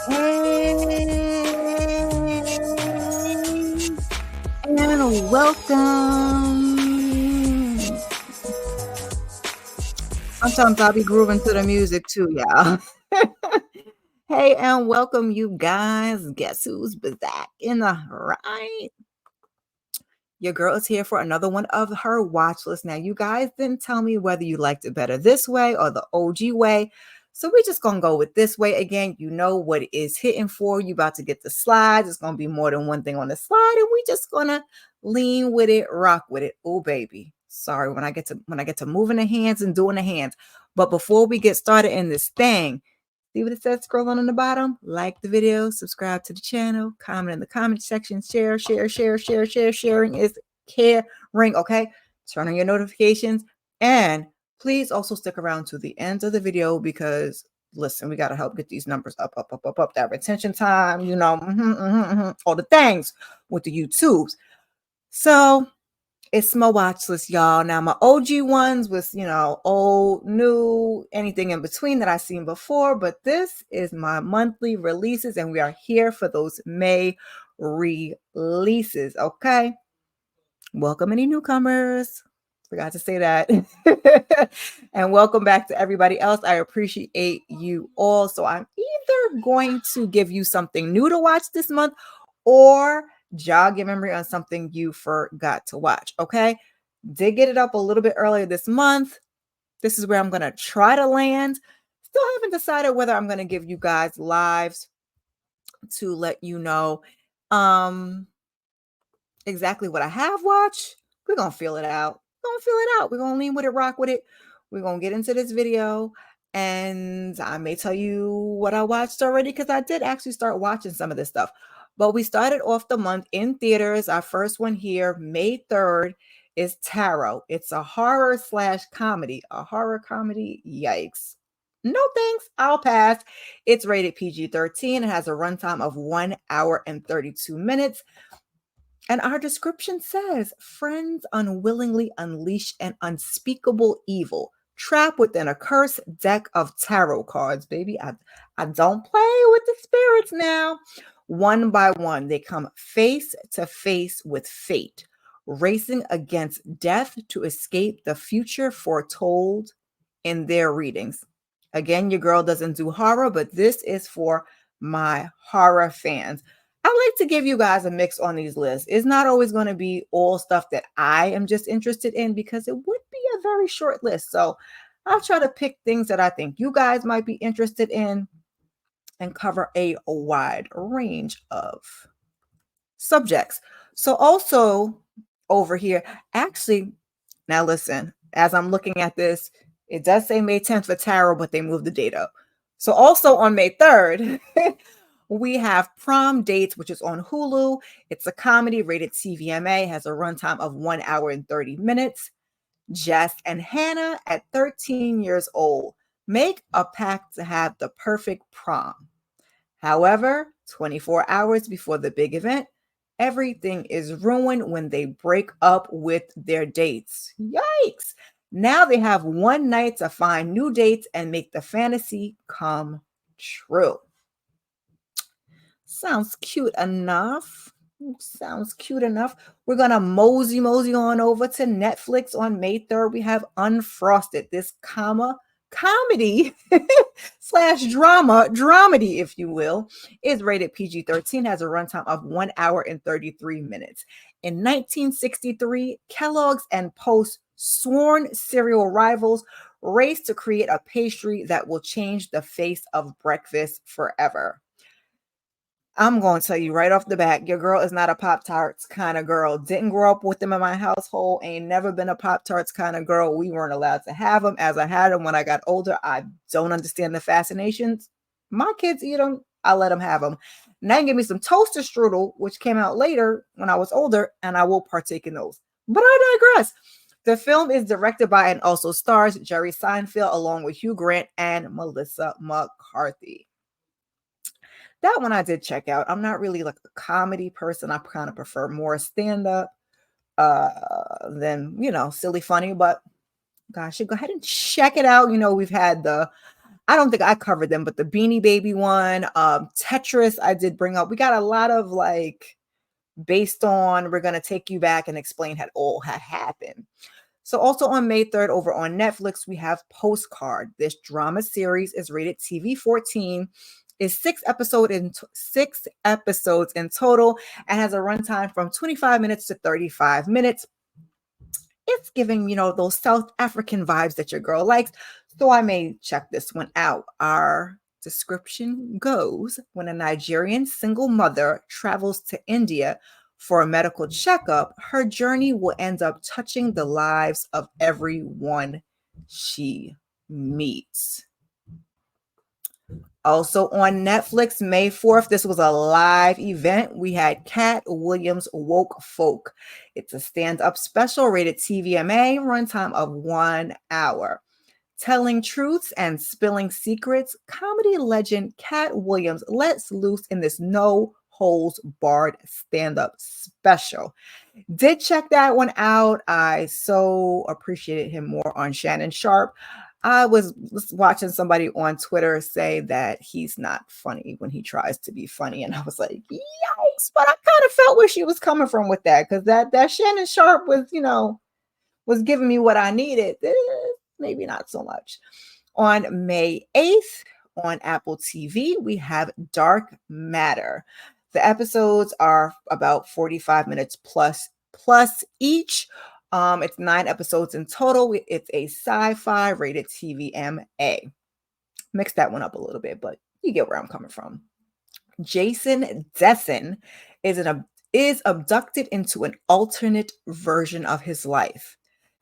And welcome. Sometimes I'll be grooving to the music too, y'all. Hey, and welcome, you guys. Guess who's back in the right? Your girl is here for another one of her watch list. Now, you guys didn't tell me whether you liked it better this way or the OG way. So we're just gonna go with this way again. You know what it is hitting for. You about to get the slides. It's gonna be more than one thing on the slide, and we just gonna lean with it, rock with it. Oh, baby. Sorry when I get to moving the hands and doing the hands. But before we get started in this thing, see what it says scrolling on the bottom? Like the video, subscribe to the channel, comment in the comment section, share. Sharing is caring, okay? Turn on your notifications. And please also stick around to the end of the video because, listen, we got to help get these numbers up. That retention time, all the things with the YouTubes. So it's my watch list, y'all. Now, my OG ones was, old, new, anything in between that I've seen before. But this is my monthly releases, and we are here for those May releases, okay? Welcome any newcomers. Forgot to say that. And welcome back to everybody else. I appreciate you all. So I'm either going to give you something new to watch this month or jog your memory on something you forgot to watch. Okay. Did get it up a little bit earlier this month. This is where I'm going to try to land. Still haven't decided whether I'm going to give you guys lives to let you know exactly what I have watched. We're going to feel it out. We're going to lean with it, rock with it. We're going to get into this video. And I may tell you what I watched already because I did actually start watching some of this stuff. But we started off the month in theaters. Our first one here, May 3rd, is Tarot. It's a horror/comedy. A horror comedy? Yikes. No thanks. I'll pass. It's rated PG-13. It has a runtime of 1 hour and 32 minutes. And our description says, friends unwillingly unleash an unspeakable evil, trapped within a cursed deck of tarot cards. Baby, I don't play with the spirits now. One by one, they come face to face with fate, racing against death to escape the future foretold in their readings. Again, your girl doesn't do horror, but this is for my horror fans. I like to give you guys a mix on these lists. It's not always going to be all stuff that I am just interested in because it would be a very short list. So I'll try to pick things that I think you guys might be interested in and cover a wide range of subjects. So also over here, actually, now listen, as I'm looking at this, it does say May 10th for tarot, but they moved the date up. So also on May 3rd, we have Prom Dates, which is on Hulu. It's a comedy rated TVMA, has a runtime of 1 hour and 30 minutes. Jess and Hannah, at 13 years old, make a pact to have the perfect prom. However, 24 hours before the big event, everything is ruined when they break up with their dates. Yikes! Now they have one night to find new dates and make the fantasy come true. Sounds cute enough. We're going to mosey on over to Netflix on May 3rd. We have Unfrosted, this comedy / drama, dramedy, if you will, is rated PG-13, has a runtime of 1 hour and 33 minutes. In 1963, Kellogg's and Post, sworn cereal rivals, race to create a pastry that will change the face of breakfast forever. I'm going to tell you right off the bat, your girl is not a Pop-Tarts kind of girl. Didn't grow up with them in my household. Ain't never been a Pop-Tarts kind of girl. We weren't allowed to have them. As I had them when I got older, I don't understand the fascinations. My kids eat them. I let them have them. Now give me some toaster strudel, which came out later when I was older, and I will partake in those. But I digress. The film is directed by and also stars Jerry Seinfeld along with Hugh Grant and Melissa McCarthy. That one I did check out. I'm not really like a comedy person. I kind of prefer more stand-up than, silly funny. But gosh, you go ahead and check it out. We've had the I don't think I covered them, but the Beanie Baby one, Tetris, I did bring up. We got a lot of like based on we're gonna take you back and explain how all had happened. So also on May 3rd over on Netflix, we have Postcard. This drama series is rated TV 14, is 6 episodes in total, and has a runtime from 25 minutes to 35 minutes. It's giving, those South African vibes that your girl likes. So I may check this one out. Our description goes: when a Nigerian single mother travels to India for a medical checkup, her journey will end up touching the lives of everyone she meets. Also on Netflix, May 4th, this was a live event. We had Cat Williams Woke Folk. It's a stand-up special rated TVMA, runtime of 1 hour. Telling truths and spilling secrets, comedy legend Cat Williams lets loose in this no holds barred stand-up special. Did check that one out. I so appreciated him more on Shannon Sharp. I was watching somebody on Twitter say that he's not funny when he tries to be funny. And I was like, yikes. But I kind of felt where she was coming from with that, because that Shannon Sharp was giving me what I needed. Maybe not so much. On May 8th on Apple TV, we have Dark Matter. The episodes are about 45 minutes plus each. It's 9 episodes in total. It's a sci-fi rated TVMA. Mix that one up a little bit, but you get where I'm coming from. Jason Dessen is abducted into an alternate version of his life.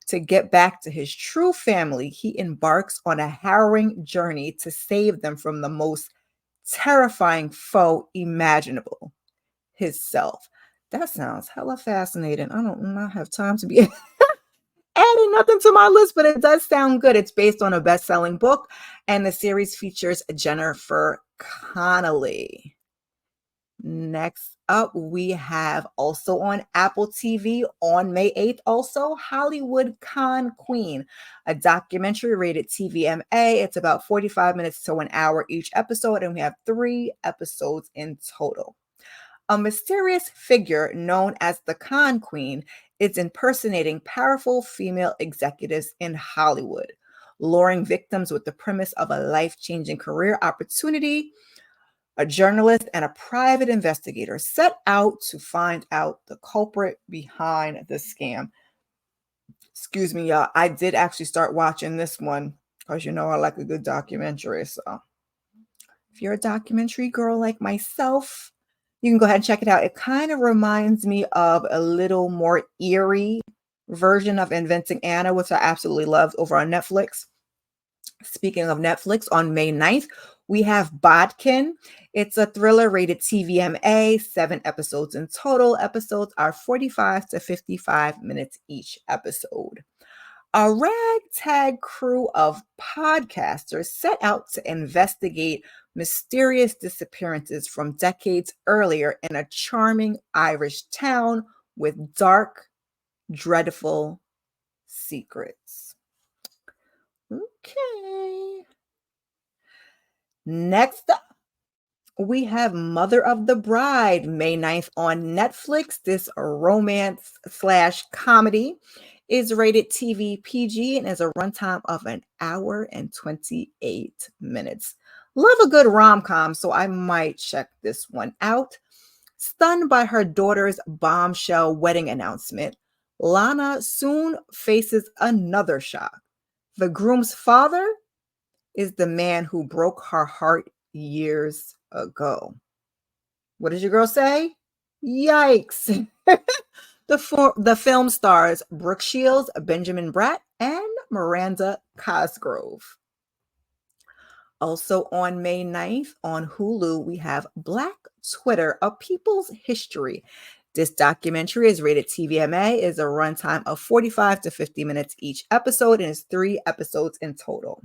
To get back to his true family, he embarks on a harrowing journey to save them from the most terrifying foe imaginable, his self. That sounds hella fascinating. I don't not have time to be adding nothing to my list, but it does sound good. It's based on a best-selling book, and the series features Jennifer Connelly. Next up, we have also on Apple TV on May 8th, also Hollywood Con Queen, a documentary rated TVMA. It's about 45 minutes to 1 hour each episode, and we have 3 episodes in total. A mysterious figure known as the Con Queen is impersonating powerful female executives in Hollywood, luring victims with the premise of a life-changing career opportunity. A journalist and a private investigator set out to find out the culprit behind the scam. Excuse me, y'all. I did actually start watching this one because I like a good documentary. So if you're a documentary girl like myself, you can go ahead and check it out. It kind of reminds me of a little more eerie version of Inventing Anna, which I absolutely loved, over on Netflix. Speaking of Netflix, on May 9th, we have Bodkin. It's a thriller rated TVMA, 7 episodes in total. Episodes are 45 to 55 minutes each episode. A ragtag crew of podcasters set out to investigate mysterious disappearances from decades earlier in a charming Irish town with dark, dreadful secrets. Okay. Next up, we have Mother of the Bride, May 9th on Netflix. This romance/comedy is rated TV PG and is a runtime of 1 hour and 28 minutes. Love a good rom-com, so I might check this one out. Stunned by her daughter's bombshell wedding announcement, Lana soon faces another shock. The groom's father is the man who broke her heart years ago. What did your girl say? Yikes. The film stars Brooke Shields, Benjamin Bratt, and Miranda Cosgrove. Also on May 9th on Hulu, we have Black Twitter, A People's History. This documentary is rated TVMA, is a runtime of 45 to 50 minutes each episode, and is 3 episodes in total.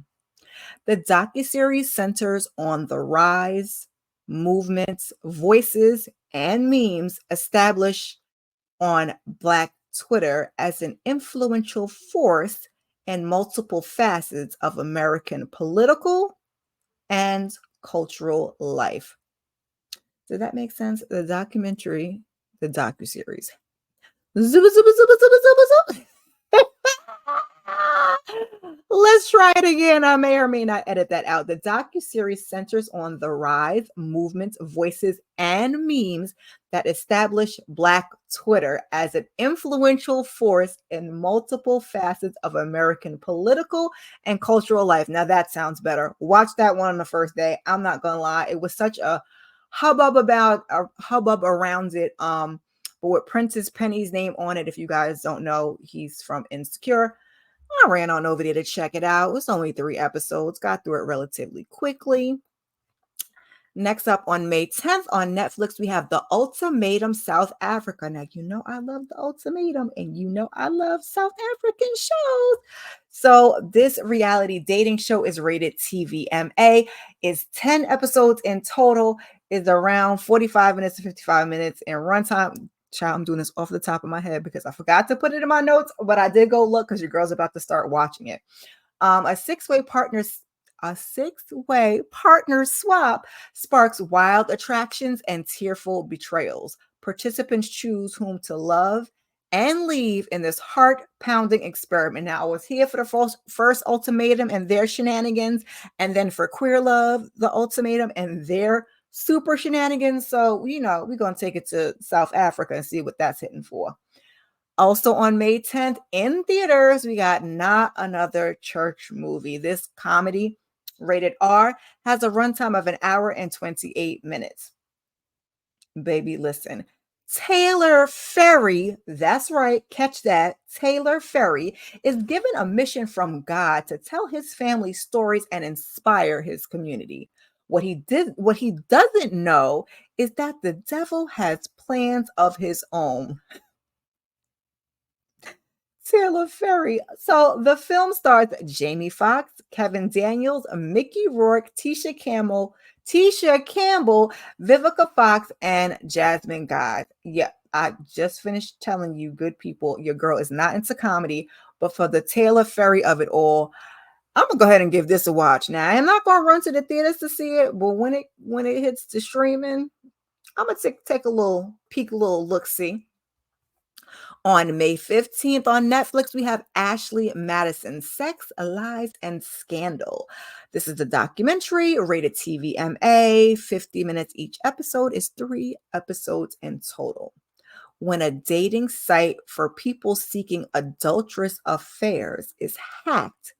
The docuseries centers on the rise, movements, voices, and memes established on Black Twitter as an influential force in multiple facets of American political, and cultural life. Did that make sense? The documentary, the docuseries. Zuba, zuba, zuba, zuba, zuba, zuba. Let's try it again. I may or may not edit that out. The docuseries centers on the rise, movements, voices, and memes that establish Black Twitter as an influential force in multiple facets of American political and cultural life. Now that sounds better. Watch that one on the first day. I'm not gonna lie, it was such a hubbub around it. But with Princess Penny's name on it, if you guys don't know, he's from Insecure. I ran on over there to check it out. It was only 3 episodes, got through it relatively quickly. Next up on May 10th on Netflix, we have The Ultimatum South Africa. Now, you know I love The Ultimatum, and you know I love South African shows. So this reality dating show is rated TVMA, is 10 episodes in total, is around 45 minutes to 55 minutes in runtime. Child, I'm doing this off the top of my head because I forgot to put it in my notes, but I did go look because your girl's about to start watching it. A six-way partner swap sparks wild attractions and tearful betrayals. Participants choose whom to love and leave in this heart-pounding experiment. Now, I was here for the first ultimatum and their shenanigans, and then for Queer Love, the ultimatum and their super shenanigans. So, you know, we're going to take it to South Africa and see what that's hitting for. Also on May 10th in theaters, we got Not Another Church Movie. This comedy, rated R, has a runtime of 1 hour and 28 minutes. Baby, listen. Taylor Ferry, that's right, catch that. Taylor Ferry is given a mission from God to tell his family stories and inspire his community. What he doesn't know is that the devil has plans of his own. Taylor Ferry. So the film stars Jamie Foxx, Kevin Daniels, Mickey Rourke, Tisha Campbell, Vivica Fox, and Jasmine Guy. Yeah, I just finished telling you, good people, your girl is not into comedy, but for the Taylor Ferry of it all, I'm gonna go ahead and give this a watch. Now, I'm not gonna run to the theaters to see it, but when it hits the streaming, I'm gonna take a little peek, a little look see. On May 15th on Netflix, we have Ashley Madison, Sex, Lies, and Scandal. This is a documentary, rated TVMA, 50 minutes each episode, is 3 episodes in total. When a dating site for people seeking adulterous affairs is hacked,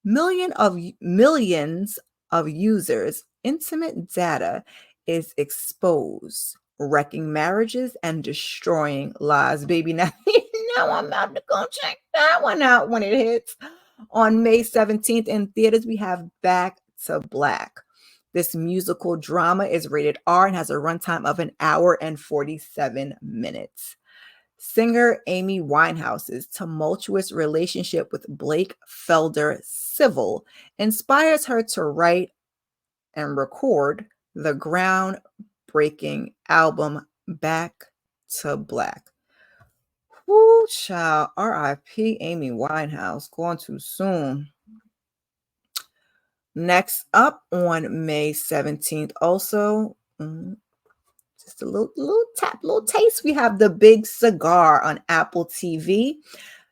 millions of users' intimate data is exposed, wrecking marriages and destroying lives. Baby, now, now I'm about to go check that one out when it hits. On May 17th in theaters, we have Back to Black. This musical drama is rated R and has a runtime of 1 hour and 47 minutes. Singer Amy Winehouse's tumultuous relationship with Blake Felder Civil inspires her to write and record the groundbreaking album Back to Black. Whoo, child, R.I.P. Amy Winehouse, going too soon. Next up on May 17th, also, just a little taste. We have The Big Cigar on Apple TV.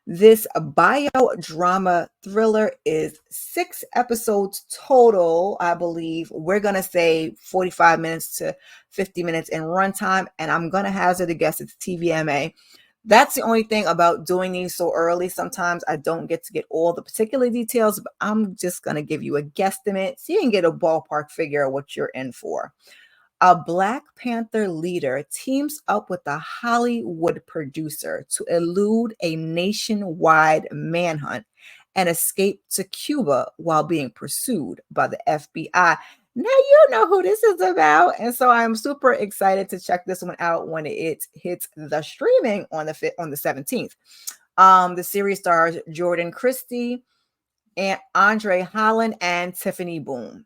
This bio drama thriller is 6 episodes total, I believe. We're going to say 45 minutes to 50 minutes in runtime, and I'm going to hazard a guess it's TVMA. That's the only thing about doing these so early. Sometimes I don't get to get all the particular details, but I'm just going to give you a guesstimate so you can get a ballpark figure of what you're in for. A Black Panther leader teams up with a Hollywood producer to elude a nationwide manhunt and escape to Cuba while being pursued by the FBI. Now you know who this is about. And so I'm super excited to check this one out when it hits the streaming on the 17th. The series stars Jordan Christie and Andre Holland and Tiffany Boone.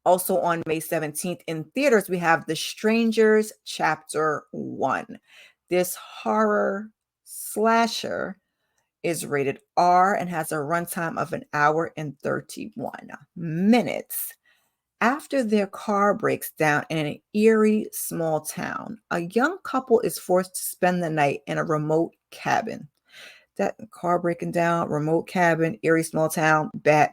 Also on May 17th in theaters, we have The Strangers Chapter 1. This horror slasher is rated R and has a runtime of an hour and 31 minutes. After their car breaks down in an eerie small town, a young couple is forced to spend the night in a remote cabin. That car breaking down, remote cabin, eerie small town, bad,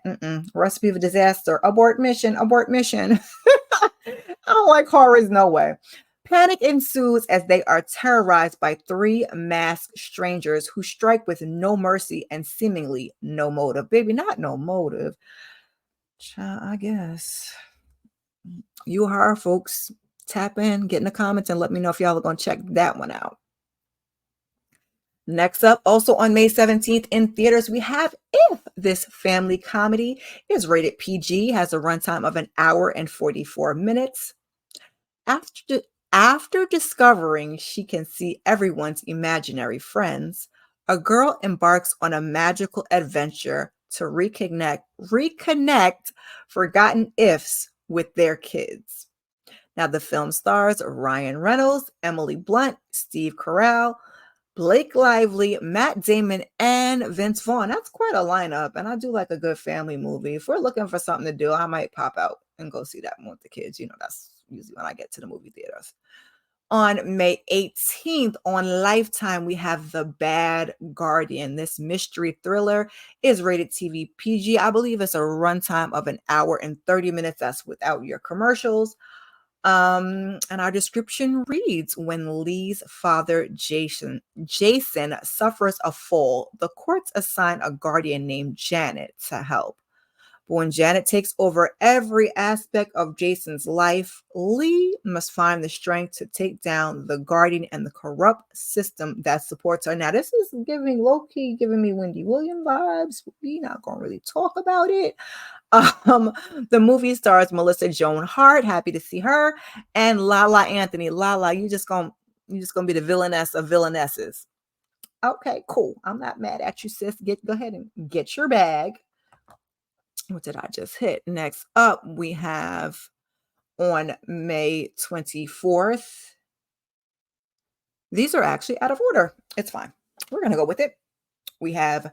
recipe for disaster, abort mission, abort mission. I don't like horrors, no way. Panic ensues as they are terrorized by three masked strangers who strike with no mercy and seemingly no motive. Baby, not no motive. Child, I guess. You horror folks, tap in, get in the comments, and let me know if y'all are going to check that one out. Next up, also on May 17th in theaters, we have If. This family comedy is rated PG, has a runtime of an hour and 44 minutes. After discovering she can see everyone's imaginary friends, a girl embarks on a magical adventure to reconnect forgotten ifs with their kids. Now, the film stars Ryan Reynolds, Emily Blunt, Steve Carell, Blake Lively, Matt Damon, and Vince Vaughn. That's quite a lineup, and I do like a good family movie. If we're looking for something to do, I might pop out and go see that one with the kids. That's usually when I get to the movie theaters. On May 18th on Lifetime, we have The Bad Guardian. This mystery thriller is rated TV PG. I believe it's a runtime of an hour and 30 minutes. That's without your commercials. And our description reads, when Lee's father, Jason suffers a fall, the courts assign a guardian named Janet to help. But when Janet takes over every aspect of Jason's life, Lee must find the strength to take down the guardian and the corrupt system that supports her. Now, this is low-key giving me Wendy Williams vibes. We're not going to really talk about it. The movie stars Melissa Joan Hart, happy to see her, and Lala Anthony. Lala, you just gonna be the villainess of villainesses. Okay, cool. I'm not mad at you, sis. Go ahead and get your bag. What did I just hit? Next up, we have on May 24th. These are actually out of order. It's fine. We're gonna go with it. We have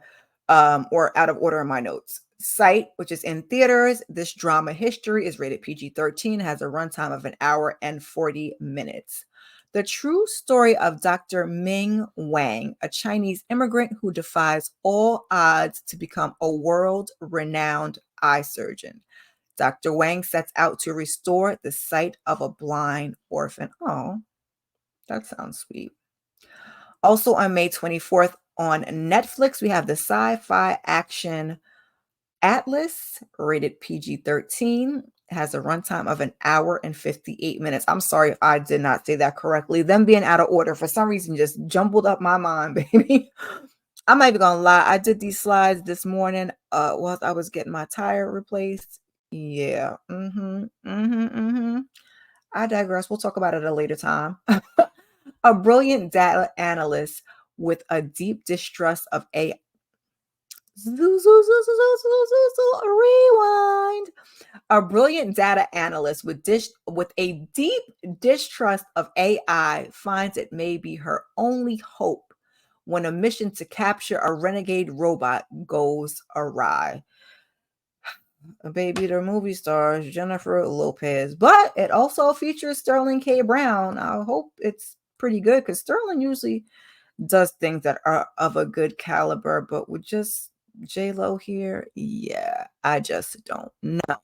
or out of order in my notes. Sight, which is in theaters. This drama history is rated PG-13, has a runtime of an hour and 40 minutes. The true story of Dr. Ming Wang, a Chinese immigrant who defies all odds to become a world-renowned eye surgeon. Dr. Wang sets out to restore the sight of a blind orphan. Oh, that sounds sweet. Also on May 24th on Netflix, we have the sci-fi action Atlas, rated PG-13, has a runtime of an hour and 58 minutes. I'm sorry if I did not say that correctly. Them being out of order for some reason just jumbled up my mind, baby. I'm not even gonna lie. I did these slides this morning while I was getting my tire replaced. Yeah. I digress. We'll talk about it at a later time. A brilliant data analyst with a deep distrust of AI. Rewind. A brilliant data analyst with a deep distrust of AI finds it may be her only hope when a mission to capture a renegade robot goes awry. Baby, the movie stars Jennifer Lopez, but it also features Sterling K. Brown. I hope it's pretty good because Sterling usually does things that are of a good caliber, but with just J-Lo here, yeah, I just don't know.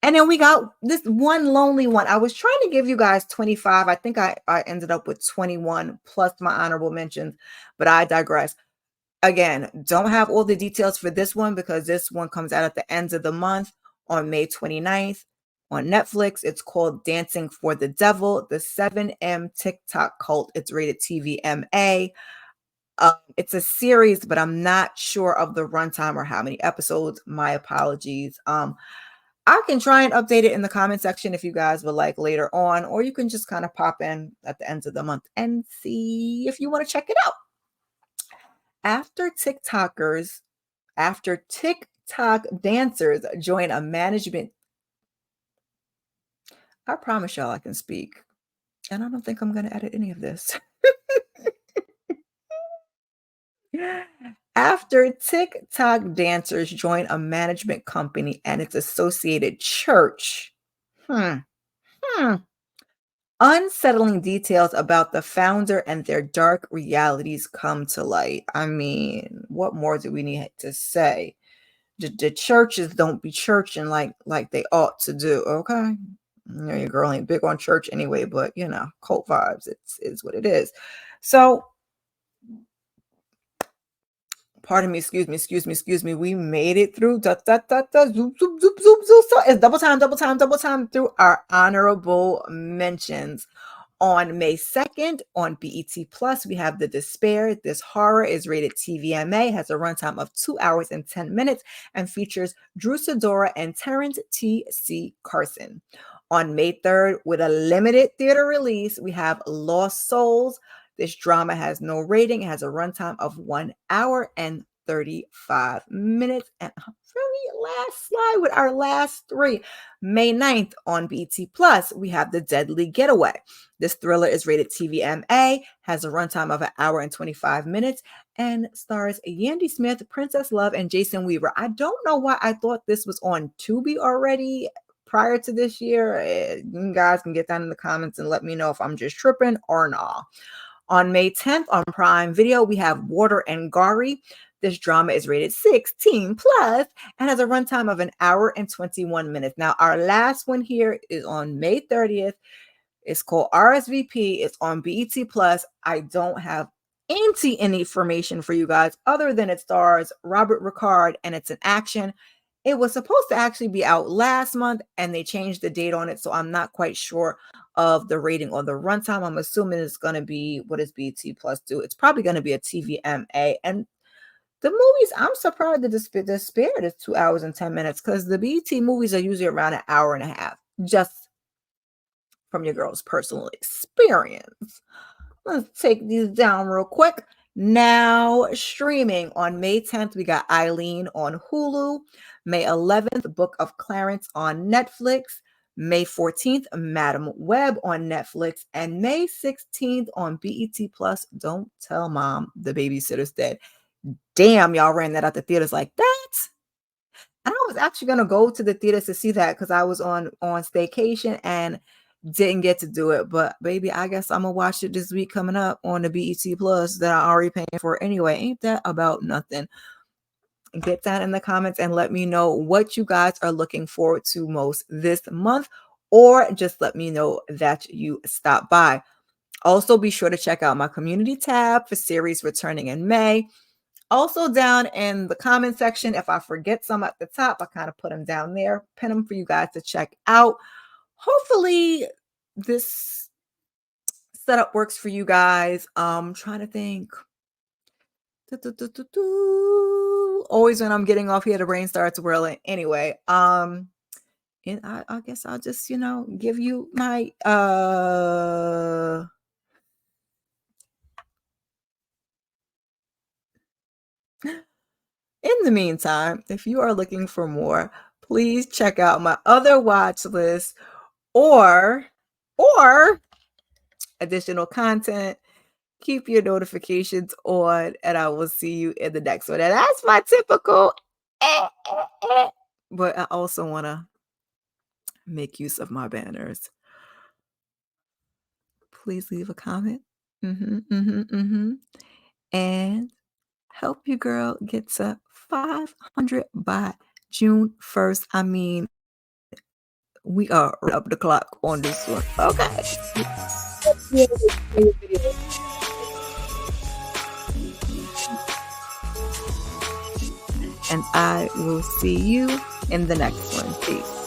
And then we got this one lonely one. I was trying to give you guys 25. I think I ended up with 21 plus my honorable mentions, but I digress. Again, don't have all the details for this one because this one comes out at the end of the month on May 29th on Netflix. It's called Dancing for the Devil, the 7M TikTok cult. It's rated TVMA. It's a series, but I'm not sure of the runtime or how many episodes. My apologies. I can try and update it in the comment section if you guys would like later on, or you can just kind of pop in at the end of the month and see if you want to check it out. After TikTok dancers join a management. I promise y'all I can speak. And I don't think I'm going to edit any of this. After TikTok dancers join a management company and its associated church. Hmm. Hmm. Unsettling details about the founder and their dark realities come to light. I mean, what more do we need to say? The churches don't be churching like they ought to do. Okay, your girl ain't big on church anyway, but cult vibes. It's is what it is. So, pardon me, excuse me. We made it through. Da, da, da, da, zoop, zoop, zoop, zoop, zoop. So it's double time through our honorable mentions. On May 2nd, on BET Plus, we have The Despair. This horror is rated TVMA, has a runtime of 2 hours and 10 minutes, and features Drew Sidora and Terrence T.C. Carson. On May 3rd, with a limited theater release, we have Lost Souls. This drama has no rating. It has a runtime of 1 hour and 35 minutes. And very last slide with our last three. May 9th on BT Plus, we have The Deadly Getaway. This thriller is rated TVMA, has a runtime of 1 hour and 25 minutes, and stars Yandy Smith, Princess Love, and Jason Weaver. I don't know why I thought this was on Tubi already prior to this year. You guys can get that in the comments and let me know if I'm just tripping or not. On May 10th on Prime Video, we have Water and Gari. This drama is rated 16 plus and has a runtime of 1 hour and 21 minutes. Now, our last one here is on May 30th. It's called RSVP. It's on BET Plus. I don't have any information for you guys other than it stars Robert Ricard and it's an action. It was supposed to actually be out last month and they changed the date on it. So I'm not quite sure of the rating or the runtime. I'm assuming it's going to be, what does BET Plus do? It's probably going to be a TVMA. And the movies, I'm surprised that the Spirit is 2 hours and 10 minutes because the BET movies are usually around 1 hour and a half, just from your girl's personal experience. Let's take these down real quick. Now, streaming on May 10th, we got Eileen on Hulu. May 11th, Book of Clarence on Netflix. May 14th, Madam Web on Netflix. And May 16th on BET Plus, Don't Tell Mom the Babysitter's Dead. Damn, y'all ran that out the theaters like that. And I was actually going to go to the theaters to see that because I was on staycation and didn't get to do it. But baby, I guess I'm going to watch it this week coming up on the BET Plus that I already paying for anyway. Ain't that about nothing? Get that in the comments and let me know what you guys are looking forward to most this month, or just let me know that you stopped by. Also, be sure to check out my community tab for series returning in May. Also, down in the comment section, if I forget some at the top, I kind of put them down there, pin them for you guys to check out. Hopefully, this setup works for you guys. Trying to think. Always when I'm getting off here, the brain starts whirling. Anyway, and I guess I'll just, give you my in the meantime, if you are looking for more, please check out my other watch list or additional content. Keep your notifications on, and I will see you in the next one. And that's my typical, but I also want to make use of my banners. Please leave a comment. And help your girl get to 500 by June 1st. I mean, we are up the clock on this one. Okay. And I will see you in the next one. Peace.